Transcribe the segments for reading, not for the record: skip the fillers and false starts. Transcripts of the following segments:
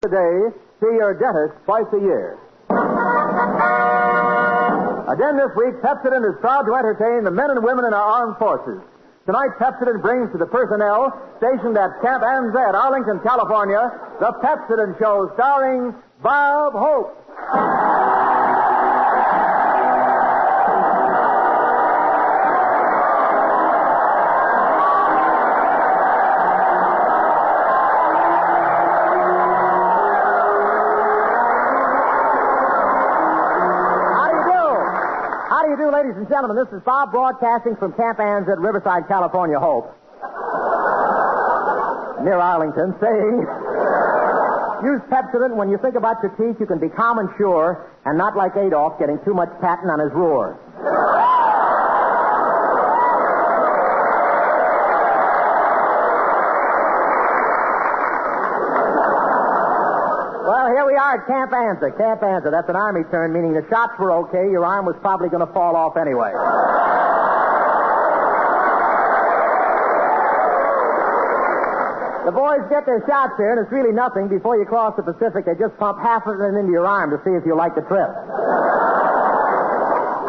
Today, see your dentist twice a year. Again this week, Pepsodent is proud to entertain the men and women in our armed forces. Tonight, Pepsodent brings to the personnel stationed at Camp Anzette, Arlington, California, the Pepsodent Show starring Bob Hope. Ladies and gentlemen, this is Bob broadcasting from Camp Anzette, Riverside, California, Hope. Near Arlington, saying, use Pepsodent when you think about your teeth. You can be calm and sure, and not like Adolf getting too much patent on his roar. Well, here we are at Camp Anzette. Camp Anzette, that's an Army term, meaning the shots were okay, your arm was probably going to fall off anyway. The boys get their shots here, and it's really nothing. Before you cross the Pacific, they just pump half of it into your arm to see if you like the trip.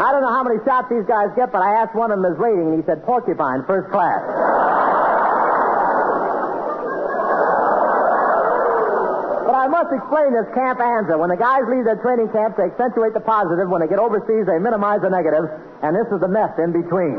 I don't know how many shots these guys get, but I asked one of them his rating, and he said, porcupine, first class. But I must explain this Camp Anzette. When the guys leave their training camps, they accentuate the positive. When they get overseas, they minimize the negative. And this is the mess in between.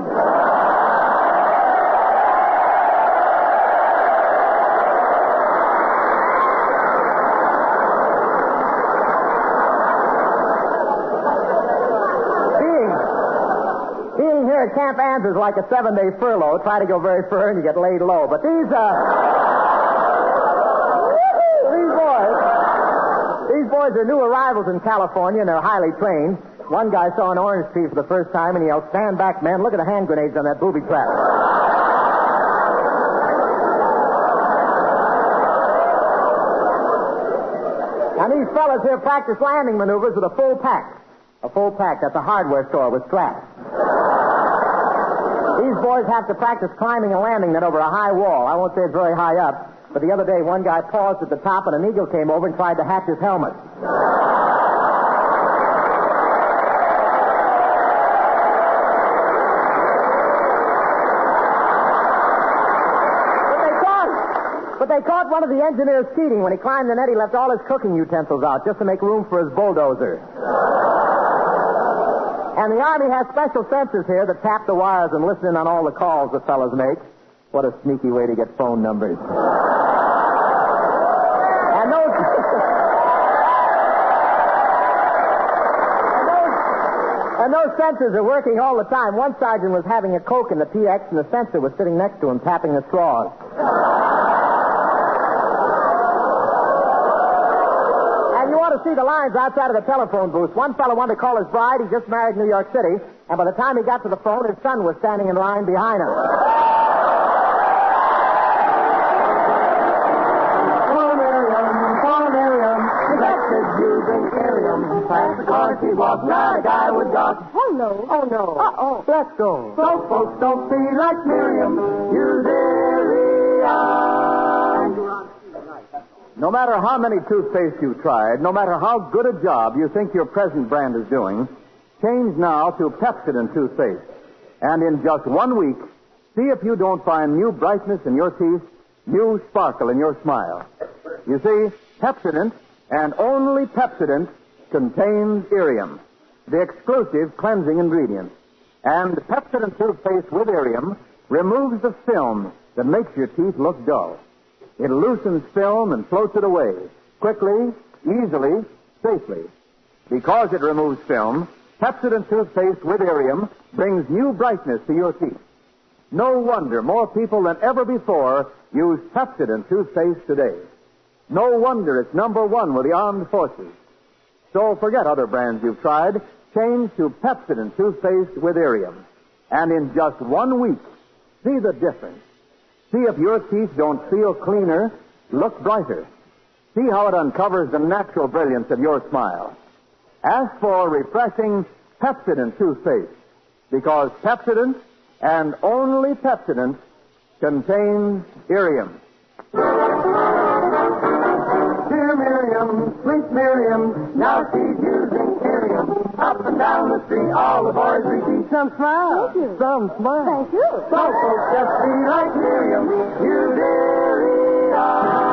Being here at Camp Anzette is like a 7-day furlough. Try to go very far and you get laid low. But these boys are new arrivals in California, and they're highly trained. One guy saw an orange tree for the first time, and he yelled, "Stand back, man. Look at the hand grenades on that booby trap." And these fellas here practice landing maneuvers with a full pack. A full pack. That's a hardware store with straps. These boys have to practice climbing a landing net over a high wall. I won't say it's very high up. But the other day, one guy paused at the top, and an eagle came over and tried to hatch his helmet. But they caught one of the engineers cheating. When he climbed the net, he left all his cooking utensils out just to make room for his bulldozer. And the Army has special sensors here that tap the wires and listen in on all the calls the fellas make. What a sneaky way to get phone numbers. And those sensors are working all the time. One sergeant was having a Coke in the PX, and the sensor was sitting next to him, tapping the straws. And you ought to see the lines outside of the telephone booth. One fellow wanted to call his bride. He just married in New York City. And by the time he got to the phone, his son was standing in line behind him. Past the car, she walked, not a guy would dodge. Oh, no. Oh, no. Uh-oh. Let's go. So folks don't be like Miriam. Use Irion. No matter how many toothpaste you've tried, no matter how good a job you think your present brand is doing, change now to Pepsodent toothpaste. And in just 1 week, see if you don't find new brightness in your teeth, new sparkle in your smile. You see, Pepsodent, and only Pepsodent, contains Irium, the exclusive cleansing ingredient. And Pepsodent toothpaste with Irium removes the film that makes your teeth look dull. It loosens film and floats it away, quickly, easily, safely. Because it removes film, Pepsodent toothpaste with Irium brings new brightness to your teeth. No wonder more people than ever before use Pepsodent toothpaste today. No wonder it's number one with the armed forces. So forget other brands you've tried. Change to Pepsodent toothpaste with Irium. And in just 1 week, see the difference. See if your teeth don't feel cleaner, look brighter. See how it uncovers the natural brilliance of your smile. Ask for refreshing Pepsodent toothpaste, because Pepsodent, and only Pepsodent, contains Irium. Dear Miriam, Miriam, sweet Miriam. Now she's using Miriam. Up and down the street, all the boys repeat. Some smile. Thank you. Some smile. Thank you. So folks just be like Miriam. You dearie are.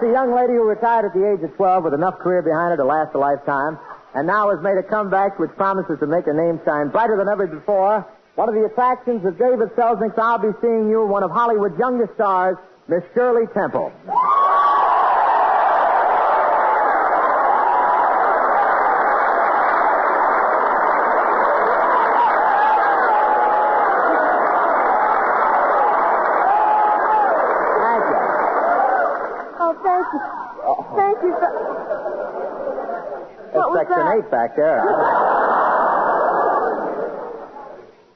A young lady who retired at the age of 12 with enough career behind her to last a lifetime, and now has made a comeback which promises to make her name shine brighter than ever before. One of the attractions of David Selznick's I'll Be Seeing You, one of Hollywood's youngest stars, Miss Shirley Temple. Thank you, sir. That's Section 8 back there.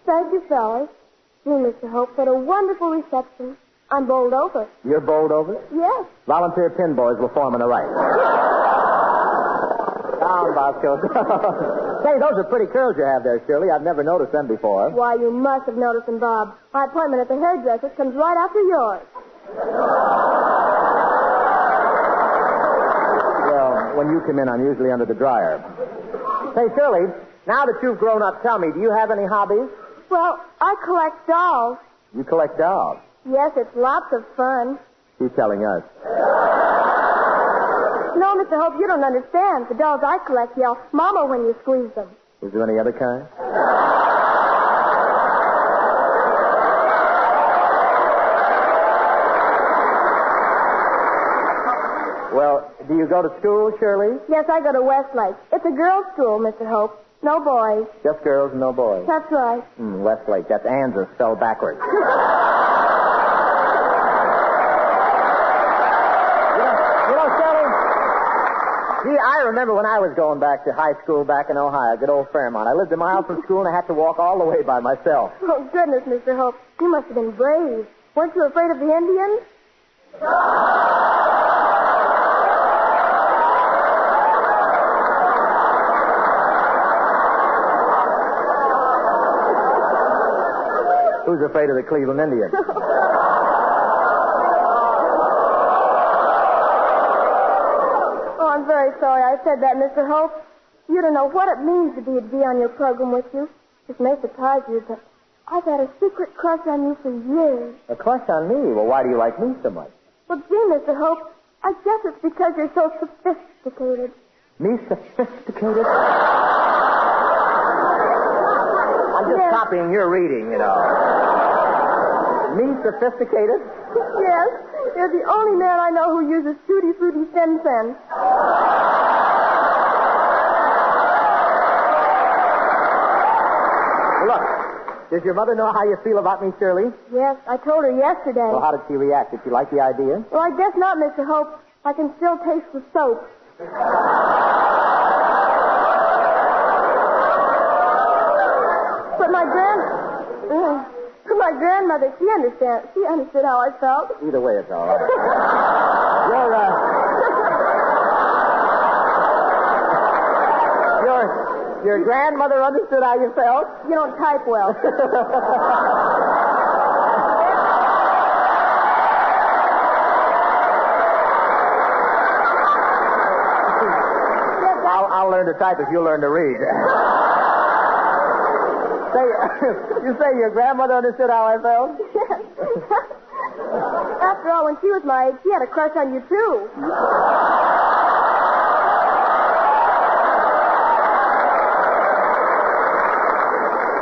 Thank you, fellas. Gee, Mr. Hope, what a wonderful reception. I'm bowled over. You're bowled over? Yes. Volunteer pin boys will form on the right. Down, Bosco. Say, those are pretty curls you have there, Shirley. I've never noticed them before. Why, you must have noticed them, Bob. My appointment at the hairdresser's comes right after yours. When you come in, I'm usually under the dryer. Say, Shirley, now that you've grown up, tell me, do you have any hobbies? Well, I collect dolls. You collect dolls? Yes, it's lots of fun. She's telling us. No, Mr. Hope, you don't understand. The dolls I collect yell, Mama, when you squeeze them. Is there any other kind? Well, do you go to school, Shirley? Yes, I go to Westlake. It's a girls' school, Mr. Hope. No boys. Just girls and no boys. That's right. Westlake. That's Anza spelled backwards. You know, Shirley, gee, I remember when I was going back to high school back in Ohio, good old Fairmont. I lived a mile from school and I had to walk all the way by myself. Oh, goodness, Mr. Hope. You must have been brave. Weren't you afraid of the Indians? Who's afraid of the Cleveland Indians? Oh, I'm very sorry I said that, Mr. Hope. You don't know what it means to be on your program with you. It may surprise you, but I've had a secret crush on you for years. A crush on me? Well, why do you like me so much? Well, gee, Mr. Hope, I guess it's because you're so sophisticated. Me sophisticated? I'm just copying your reading, you know. Me sophisticated? Yes, you're the only man I know who uses Tutti Frutti Fen. Look, does your mother know how you feel about me, Shirley? Yes, I told her yesterday. Well, how did she react? Did she like the idea? Well, I guess not, Mr. Hope. I can still taste the soap. But my grandmother, she understood how I felt. Either way, it's all right. Your grandmother understood how you felt? You don't type well. I'll learn to type if you learn to read. You say your grandmother understood how I felt? Yes. After all, when she was my age, she had a crush on you, too.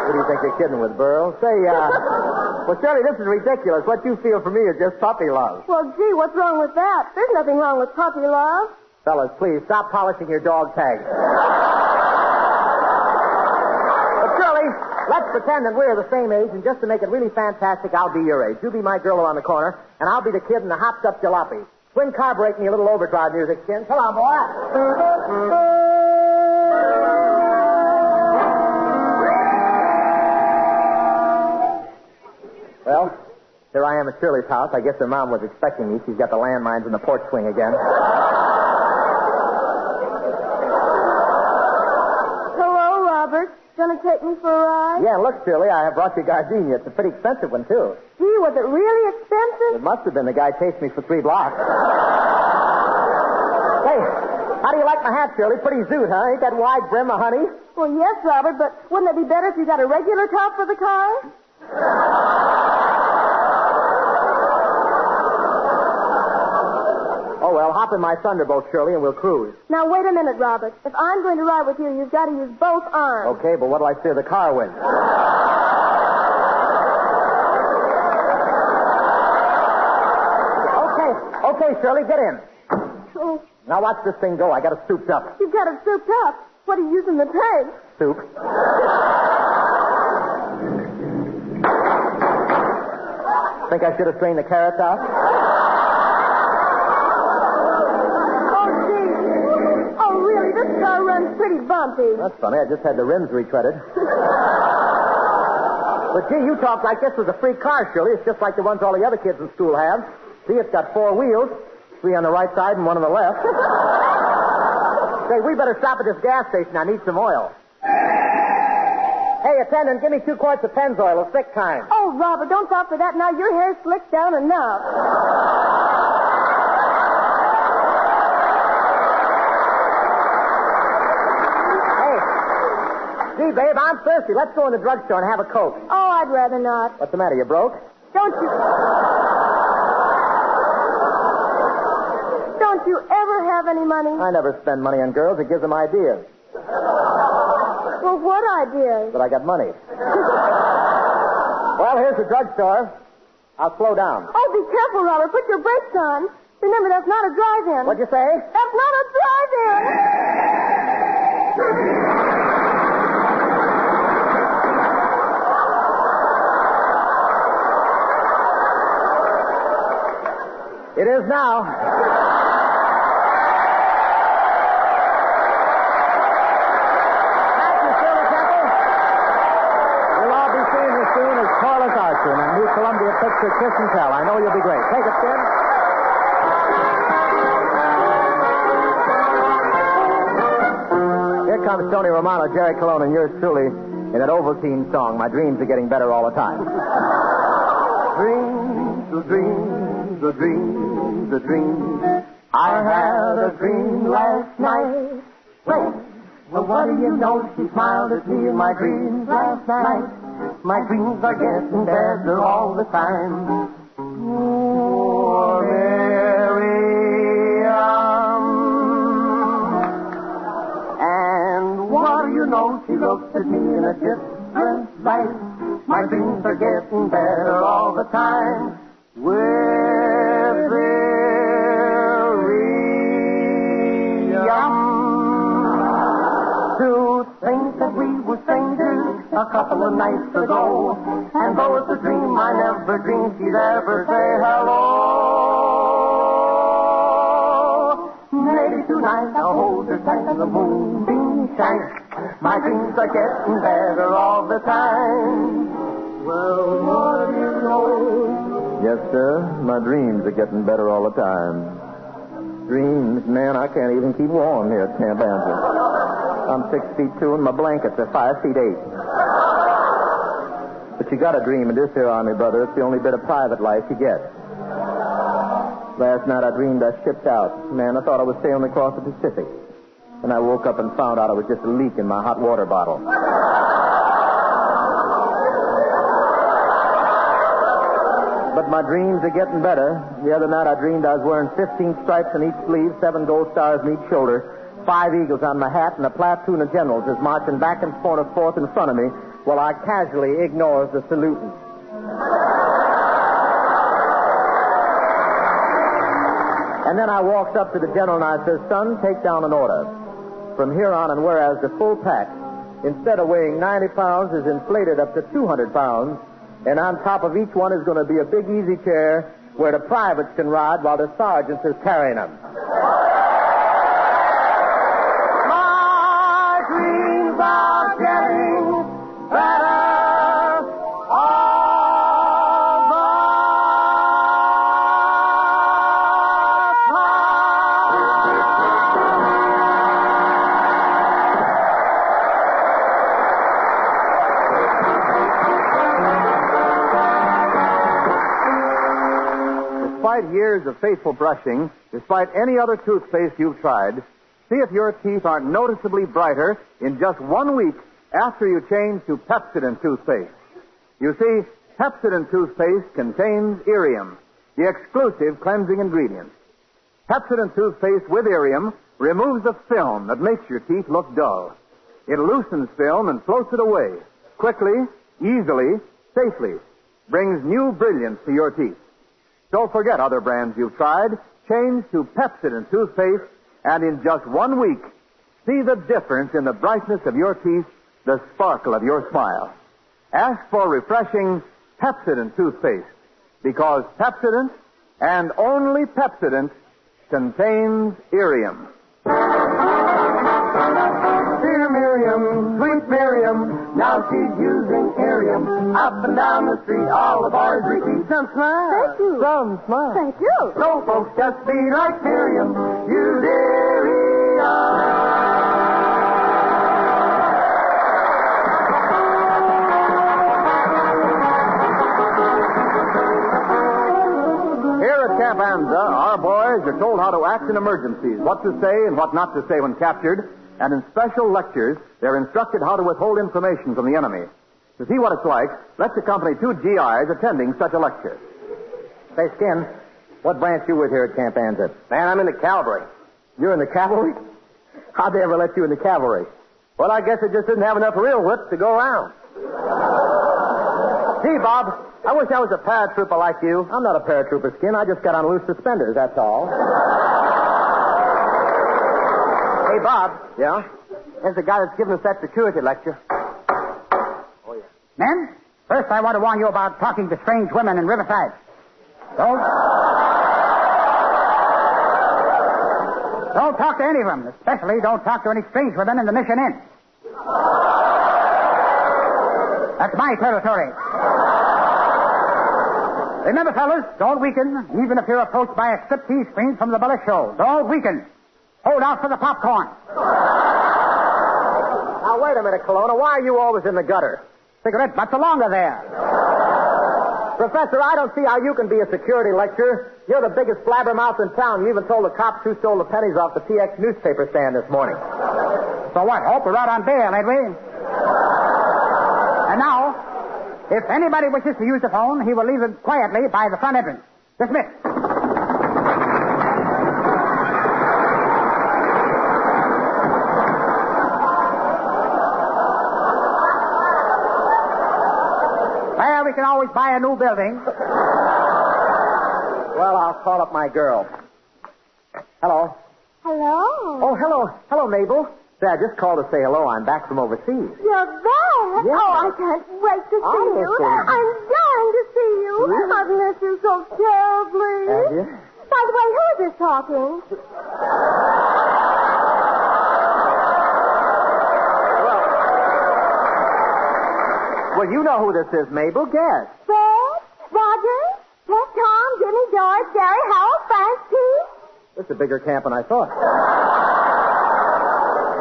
What do you think you're kidding with, Burl? Well, Shirley, this is ridiculous. What you feel for me is just puppy love. Well, gee, what's wrong with that? There's nothing wrong with puppy love. Fellas, please, stop polishing your dog tags. But, Shirley, let's pretend that we're the same age, and just to make it really fantastic, I'll be your age. You be my girl around the corner, and I'll be the kid in the hopped-up jalopy. Twin car break me a little overdrive music, Skin. Come on, boy. Well, here I am at Shirley's house. I guess her mom was expecting me. She's got the landmines in the porch swing again. Hello, Robert. Gonna take me for a ride? Yeah, look, Shirley, I have brought you gardenia. It's a pretty expensive one, too. Gee, was it really expensive? It must have been. The guy chased me for 3 blocks. Hey, how do you like my hat, Shirley? Pretty zoot, huh? Ain't that wide brim a honey? Well, yes, Robert, but wouldn't it be better if you got a regular top for the car? Oh, well, hop in my Thunderbolt, Shirley, and we'll cruise. Now, wait a minute, Robert. If I'm going to ride with you, you've got to use both arms. Okay, but what'll I steer the car with? Okay, Shirley, get in. Oh, Now watch this thing go. I got it souped up. you've got it souped up. What are you using the tank? Soup. Think I should have strained the carrots out? Oh, gee. Oh, really? This car runs pretty bumpy. That's funny. I just had the rims retreaded. But, gee, you talk like this was a free car, Shirley. It's just like the ones all the other kids in school have. See, it's got 4 wheels, 3 on the right side and 1 on the left. Say, we better stop at this gas station. I need some oil. Hey, attendant, give me 2 quarts of Pennzoil, a thick kind. Oh, Robert, don't stop for that. Now your hair's slicked down enough. Gee, babe, I'm thirsty. Let's go in the drugstore and have a Coke. Oh, I'd rather not. What's the matter? You broke? Don't you ever have any money? I never spend money on girls. It gives them ideas. Well, what ideas? But I got money. Well, here's the drugstore. I'll slow down. Oh, be careful, Robert. Put your brakes on. Remember, that's not a drive-in. What'd you say? That's not a drive-in. It is now. Thank you, Shirley Temple. We'll all be seeing you soon as Corliss Archer in a new Columbia picture, Kiss and Tell. I know you'll be great. Take it, Skin. Here comes Tony Romano, Jerry Colon, and yours truly, in that Ovaltine song, My Dreams Are Getting Better All the Time. Dreams. I had a dream last night. Wait, well, what do you know? She smiled at me in my dreams last night. My dreams are getting better all the time. Oh, Miriam. And what do you know? She looked at me in a different light. My dreams are getting better all the time. With Miriam. To think that we were strangers a couple of nights ago, and though it's a dream, I never dreamed she'd ever say hello. Maybe tonight I'll hold her tight and the moonbeam shines. My dreams are getting better all the time. Well, what do you know? Yes, sir. My dreams are getting better all the time. Dreams, man, I can't even keep warm here at Camp Answer. I'm 6'2" and my blankets are 5'8". But you got to dream in this here Army, brother. It's the only bit of private life you get. Last night I dreamed I shipped out. Man, I thought I was sailing across the Pacific. And I woke up and found out it was just a leak in my hot water bottle. But my dreams are getting better. The other night I dreamed I was wearing 15 stripes on each sleeve, 7 gold stars on each shoulder, 5 eagles on my hat, and a platoon of generals is marching back and forth in front of me while I casually ignores the saluting. And then I walks up to the general and I says, son, take down an order. From here on and whereas the full pack, instead of weighing 90 pounds, is inflated up to 200 pounds, and on top of each one is going to be a big easy chair where the privates can ride while the sergeants is carrying them. My dreams are getting better all the Despite years of faithful brushing, despite any other toothpaste you've tried, see if your teeth aren't noticeably brighter in just 1 week after you change to Pepsodent toothpaste. You see, Pepsodent toothpaste contains Irium, the exclusive cleansing ingredient. Pepsodent toothpaste with Irium removes the film that makes your teeth look dull. It loosens film and floats it away, quickly, easily, safely, brings new brilliance to your teeth. Don't forget other brands you've tried. Change to Pepsodent toothpaste, and in just 1 week, see the difference in the brightness of your teeth, the sparkle of your smile. Ask for refreshing Pepsodent toothpaste, because Pepsodent, and only Pepsodent, contains Irium. Dear Miriam, sweet Miriam, now she's using Irium. Up and down the street, all the boys repeat, some smile. Thank you. Some smile. Thank you. So folks just be like Miriam. Use Irium. Here at Camp Anza, our boys are told how to act in emergencies, what to say and what not to say when captured, and in special lectures, they're instructed how to withhold information from the enemy. To see what it's like, let's accompany 2 GIs attending such a lecture. Say, Skin, what branch you with here at Camp Anza? Man, I'm in the cavalry. You're in the cavalry? How'd they ever let you in the cavalry? Well, I guess I just didn't have enough real wits to go around. Gee, Bob, I wish I was a paratrooper like you. I'm not a paratrooper, Skin. I just got on loose suspenders, that's all. Hey, Bob. Yeah? There's the guy that's giving us that security lecture. Oh, yeah. Men, first I want to warn you about talking to strange women in Riverside. Don't talk to any of them. Especially don't talk to any strange women in the Mission Inn. That's my territory. Remember, fellas, don't weaken, even if you're approached by a striptease queen from the Bullish Show. Don't weaken. Hold out for the popcorn. Now, wait a minute, Colonna. Why are you always in the gutter? Cigarette butts are longer there. Professor, I don't see how you can be a security lecturer. You're the biggest blabbermouth in town. You even told the cops who stole the pennies off the PX newspaper stand this morning. So what? Hope we're out on bail, ain't we? And now, if anybody wishes to use the phone, he will leave it quietly by the front entrance. Dismiss. Well, we can always buy a new building. Well, I'll call up my girl. Hello. Hello. Oh, hello. Hello, Mabel. Say, I just called to say hello. I'm back from overseas. You're back? Yes. Oh, I can't wait to see you. Honestly. I'm dying to see you. Really? I've missed you so terribly. Have you? By the way, who is this talking? Well, you know who this is, Mabel. Guess. Fred? Roger? Ted, Tom, Jimmy, George, Gary, Harold, Frank, Pete? This is a bigger camp than I thought.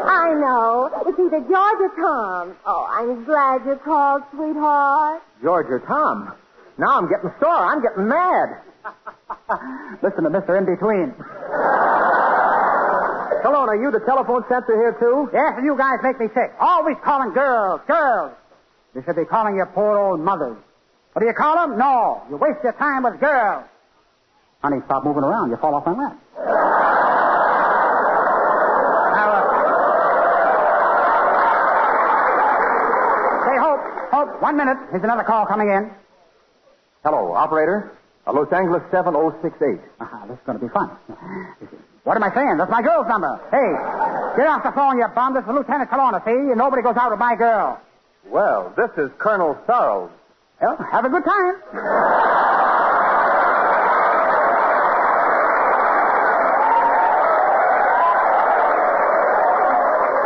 I know. It's either George or Tom. Oh, I'm glad you called, sweetheart. George or Tom. Now I'm getting sore. I'm getting mad. Listen to Mr. In-Between. Hello, are you the telephone censor here, too? Yes, and you guys make me sick. Always calling girls, girls. You should be calling your poor old mothers. What do you call them? No. You waste your time with girls. Honey, stop moving around. You fall off my lap. Say, Hope, 1 minute. Here's another call coming in. Hello, operator. Los Angeles 7068. This is going to be fun. What am I saying? That's my girl's number. Hey, get off the phone, you bum. This is Lieutenant Colonna, see? And nobody goes out with my girl. Well, this is Colonel Sorrows. Well, have a good time.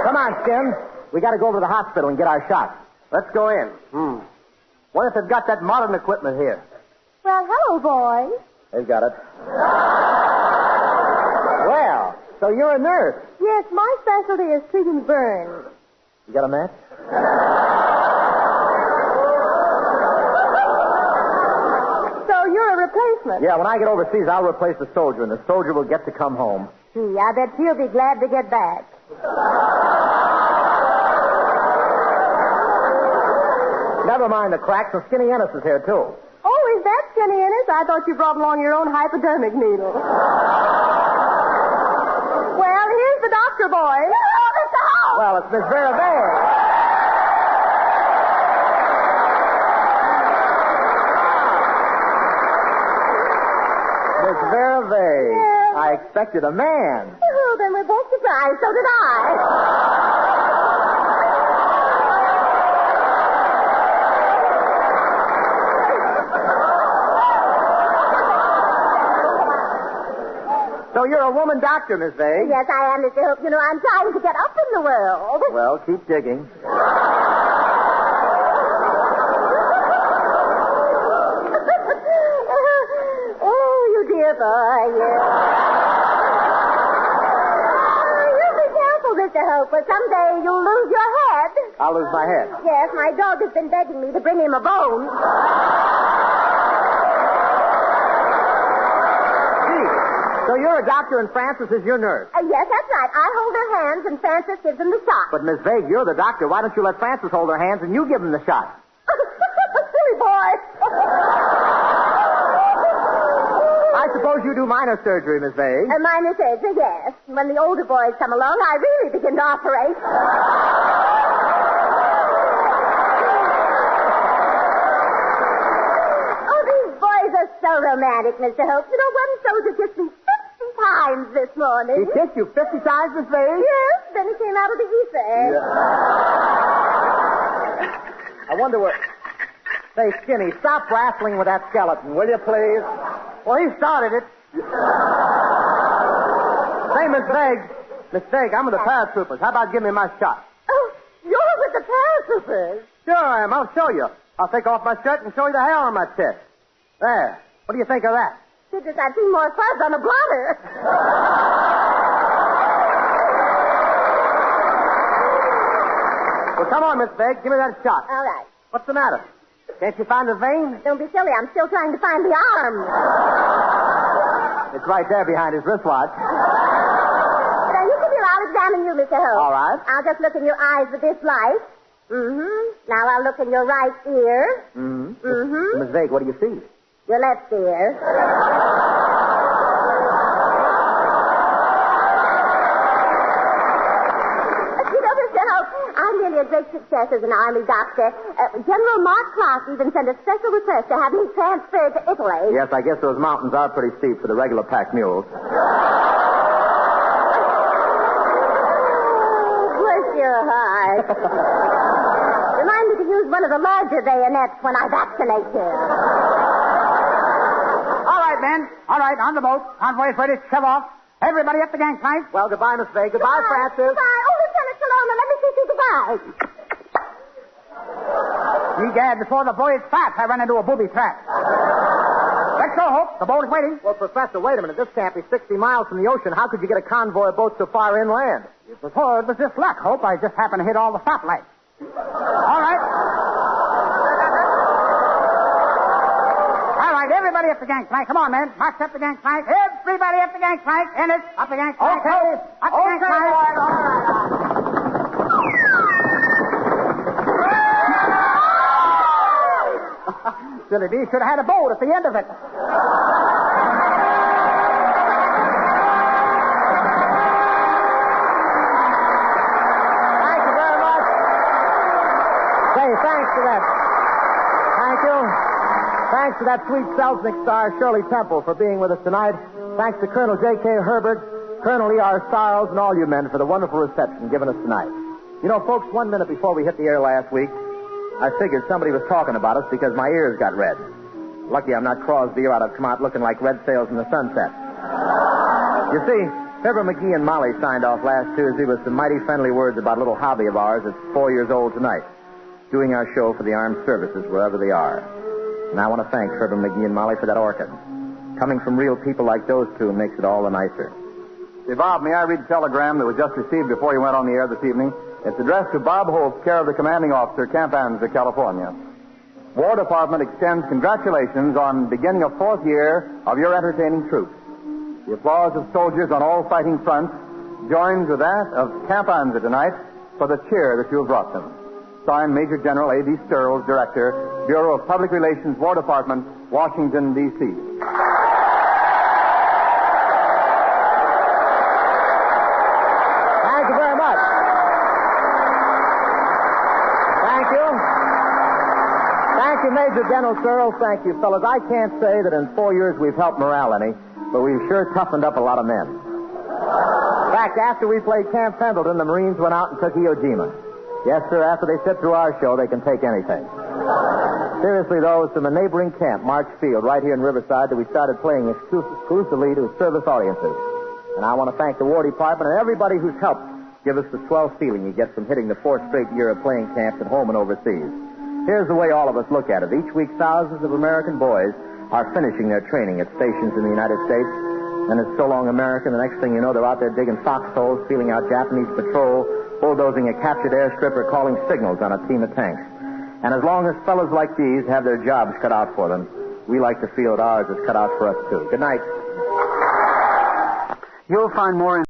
Come on, Skin. We got to go over to the hospital and get our shots. Let's go in. What if they've got that modern equipment here? Well, hello, boys. They've got it. Well, so you're a nurse. Yes, my specialty is treating burns. You got a match? So you're a replacement? Yeah, when I get overseas, I'll replace the soldier, and the soldier will get to come home. Gee, I bet she'll be glad to get back. Never mind the cracks, and Skinny Ennis is here, too. Oh, is that Skinny Ennis? I thought you brought along your own hypodermic needle. Well, here's the doctor, boys. Hello, Mr. Howe. Well, it's Miss Vera Vale. Miss Vera Vale. Yes. I expected a man. Oh, then we're both surprised. So did I. So you're a woman doctor, Miss Vale? Yes, I am, Mr. Hope. You know, I'm trying to get up in the world. Well, keep digging. Oh, you dear boy, you. You be careful, Mr. Hope, or someday you'll lose your head. I'll lose my head. Yes, my dog has been begging me to bring him a bone. So you're a doctor and Frances is your nurse. Yes, that's right. I hold her hands and Francis gives him the shot. But, Miss Vague, you're the doctor. Why don't you let Frances hold her hands and you give him the shot? Silly boy. I suppose you do minor surgery, Miss Vague. Minor surgery, yes. When the older boys come along, I really begin to operate. Oh, these boys are so romantic, Mr. Hope. You know, one soldier kissed me 50 times this morning. He kissed you 50 times, Miss Vague? Yes, then he came out of the ether. I wonder what... Say, Skinny, stop wrestling with that skeleton, will you, please? Well, he started it. Say, Miss Vague. Miss Vague, I'm with the paratroopers. How about giving me my shot? Oh, you're with the paratroopers. Sure I am. I'll show you. I'll take off my shirt and show you the hair on my chest. There. What do you think of that? Goodness, I've seen more fuzz on a blotter. Well, come on, Miss Begg. Give me that shot. All right. What's the matter? Can't you find the vein? Don't be silly. I'm still trying to find the arm. It's right there behind his wristwatch. Now, you come here. I'll examine you, Mr. Holt. All right. I'll just look in your eyes with this light. Mm-hmm. Now I'll look in your right ear. Mm-hmm. Mm-hmm. Miss Begg, what do you see? Your left ear. I'm really a great success as an army doctor. General Mark Clark even sent a special request to have me transferred to Italy. Yes, I guess those mountains are pretty steep for the regular pack mules. Bless your heart. Remind me to use one of the larger bayonets when I vaccinate you. All right, men. All right, on the boat. Convoy's ready to shove off. Everybody up the gangplank. Well, goodbye, Miss Begg. Goodbye, Francis. Goodbye. Oh, Lieutenant Salona, let me kiss you goodbye. Egad, before the voyage starts, I run into a booby trap. Let's go, Hope. The boat is waiting. Well, Professor, wait a minute. This can't be 60 miles from the ocean. How could you get a convoy of boats so far inland? Before it was just luck, Hope. I just happened to hit all the stoplights. All right. All right, everybody up the gangplank. Come on, men. March up the gangplank. Everybody up the gangplank. In it. Up the gangplank. Okay. Up the gangplank. All right. Silly bee should have had a boat at the end of it. Thank you very much. Say, thanks for that. Thank you. Thanks to that sweet Selznick star, Shirley Temple, for being with us tonight. Thanks to Colonel J.K. Herbert, Colonel E.R. Stiles, and all you men for the wonderful reception given us tonight. You know, folks, 1 minute before we hit the air last week, I figured somebody was talking about us because my ears got red. Lucky I'm not Crosby, or I'd have come out looking like red sails in the sunset. You see, Fibber McGee and Molly signed off last Tuesday with some mighty friendly words about a little hobby of ours that's 4 years old tonight, doing our show for the armed services wherever they are. And I want to thank Fibber McGee and Molly for that orchid. Coming from real people like those two makes it all the nicer. Say, Bob, may I read the telegram that was just received before you went on the air this evening? It's addressed to Bob Holt, care of the commanding officer, Camp Anza, California. War Department extends congratulations on beginning a 4th year of your entertaining troops. The applause of soldiers on all fighting fronts joins with that of Camp Anza tonight for the cheer that you have brought them. Signed, Major General A.D. Sturls, Director, Bureau of Public Relations, War Department, Washington, D.C. Thank you very much. Thank you. Thank you, Major General Sturls. Thank you, fellas. I can't say that in 4 years we've helped morale any, but we've sure toughened up a lot of men. In fact, after we played Camp Pendleton, the Marines went out and took Iwo Jima. Yes, sir, after they sit through our show, they can take anything. Seriously, though, it's from a neighboring camp, March Field, right here in Riverside, that we started playing exclusively to service audiences. And I want to thank the War Department and everybody who's helped give us the swell feeling you get from hitting the 4th straight year of playing camps at home and overseas. Here's the way all of us look at it. Each week, thousands of American boys are finishing their training at stations in the United States. And it's so long American, the next thing you know, they're out there digging foxholes, feeling out Japanese patrol, bulldozing a captured airstrip, or calling signals on a team of tanks. And as long as fellas like these have their jobs cut out for them, we like to feel that ours is cut out for us, too. Good night. You'll find more